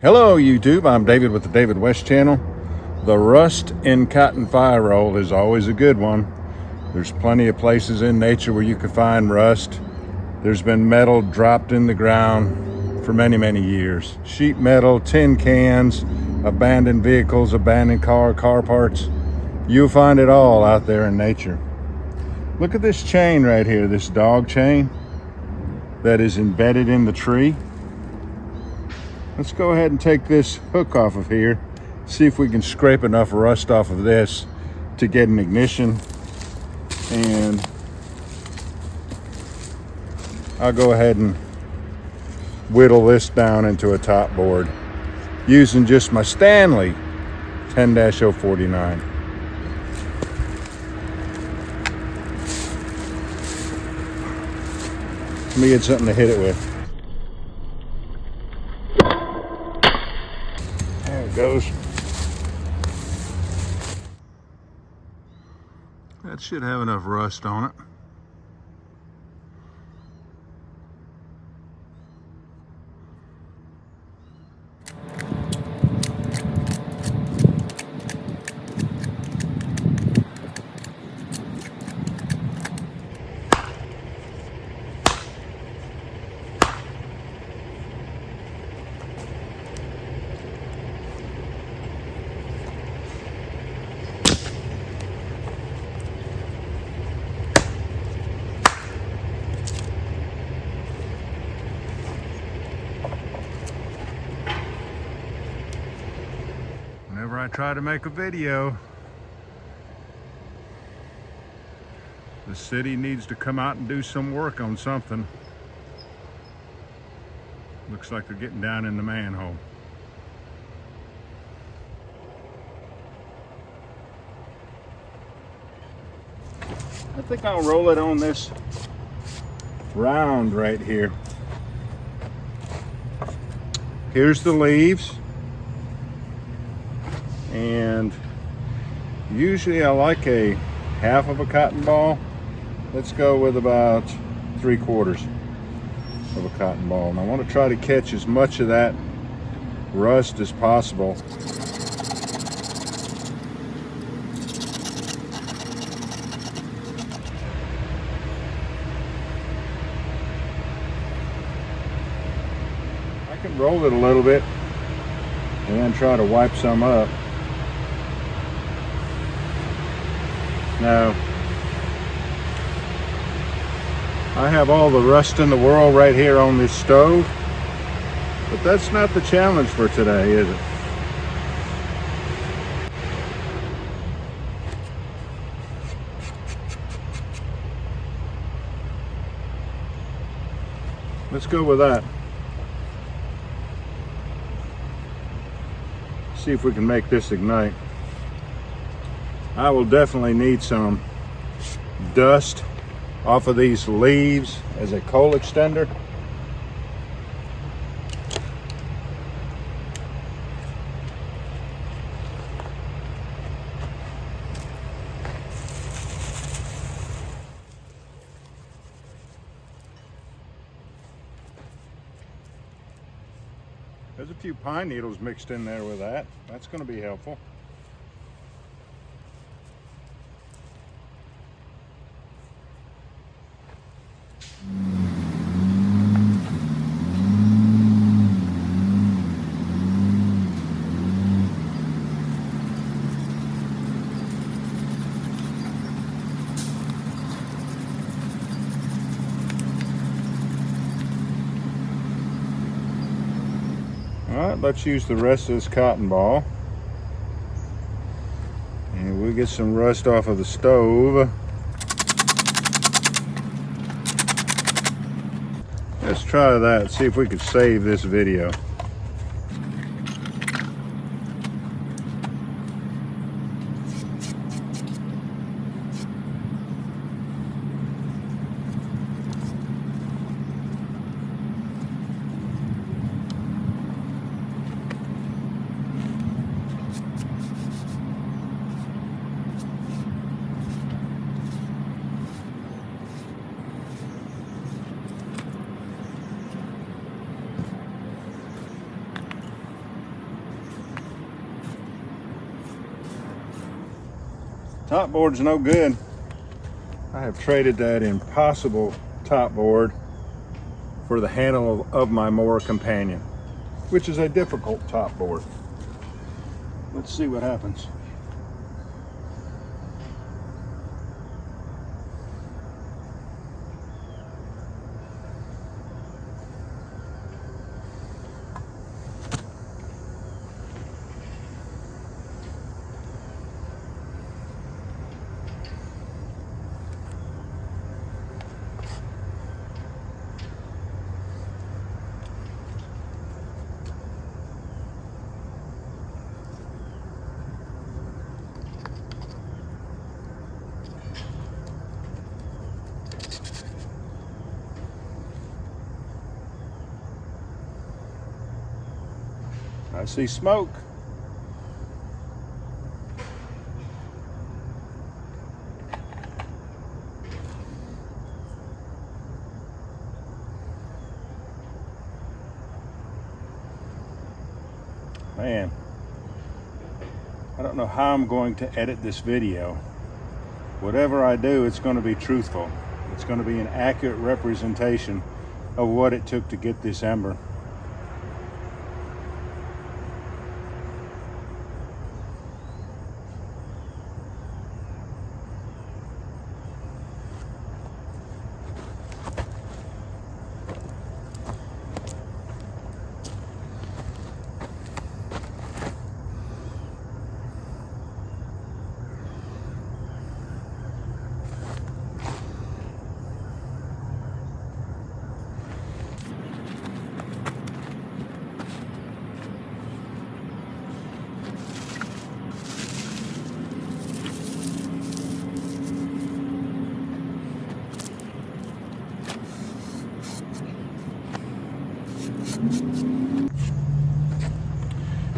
Hello YouTube, I'm David with the David West channel. The rust in cotton fire roll is always a good one. There's plenty of places in nature where you can find rust. There's been metal dropped in the ground for many years. Sheet metal, tin cans, abandoned vehicles, abandoned car parts. You'll find it all out there in nature. Look at this chain right here, this dog chain that is embedded in the tree. Let's go ahead and take this hook off of here, see if we can scrape enough rust off of this to get an ignition. And I'll go ahead and whittle this down into a top board using just my Stanley 10-049. Let me get something to hit it with. There it goes. That should have enough rust on it. Whenever I try to make a video, the city needs to come out and do some work on something. Looks like they're getting down in the manhole. I think I'll roll it on this round right here. Here's the leaves. And usually I like a half of a cotton ball. Let's go with about 3/4 of a cotton ball. And I want to try to catch as much of that rust as possible. I can roll it a little bit and then try to wipe some up. Now, I have all the rust in the world right here on this stove, but that's not the challenge for today, is it? Let's go with that. See if we can make this ignite. I will definitely need some dust off of these leaves as a coal extender. There's a few pine needles mixed in there with that. That's going to be helpful. All right, let's use the rest of this cotton ball. And we'll get some rust off of the stove. Let's try that, see if we could save this video. Top board's no good. I have traded that impossible top board for the handle of my Mora Companion, which is a difficult top board. Let's see what happens. I see smoke. Man, I don't know how I'm going to edit this video. Whatever I do, it's going to be truthful. It's going to be an accurate representation of what it took to get this ember.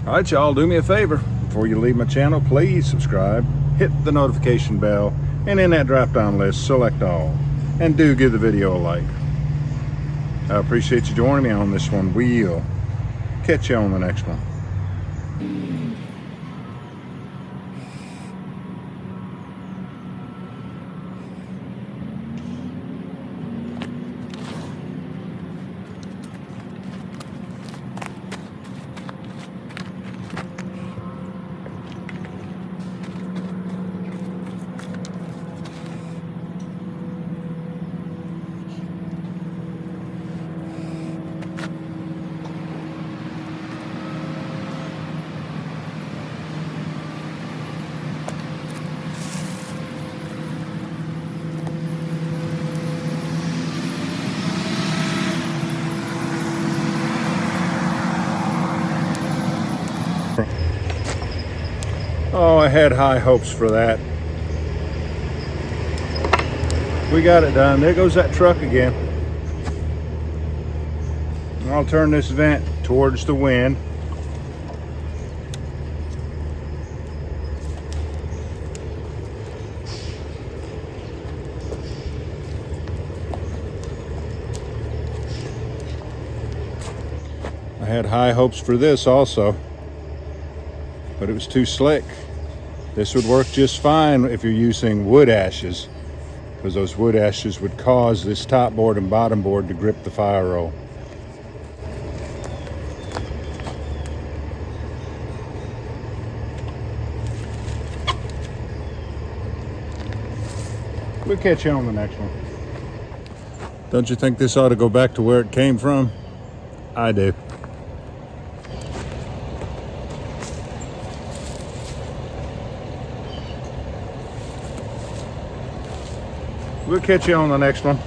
All right, y'all, do me a favor. Before you leave my channel, please subscribe, hit the notification bell, and in that drop-down list, select all. And do give the video a like. I appreciate you joining me on this one. We'll catch you on the next one. Oh, I had high hopes for that. We got it done. There goes that truck again. I'll turn this vent towards the wind. I had high hopes for this also, but it was too slick. This would work just fine if you're using wood ashes, because those wood ashes would cause this top board and bottom board to grip the fire roll. We'll catch you on the next one. Don't you think this ought to go back to where it came from? I do. We'll catch you on the next one.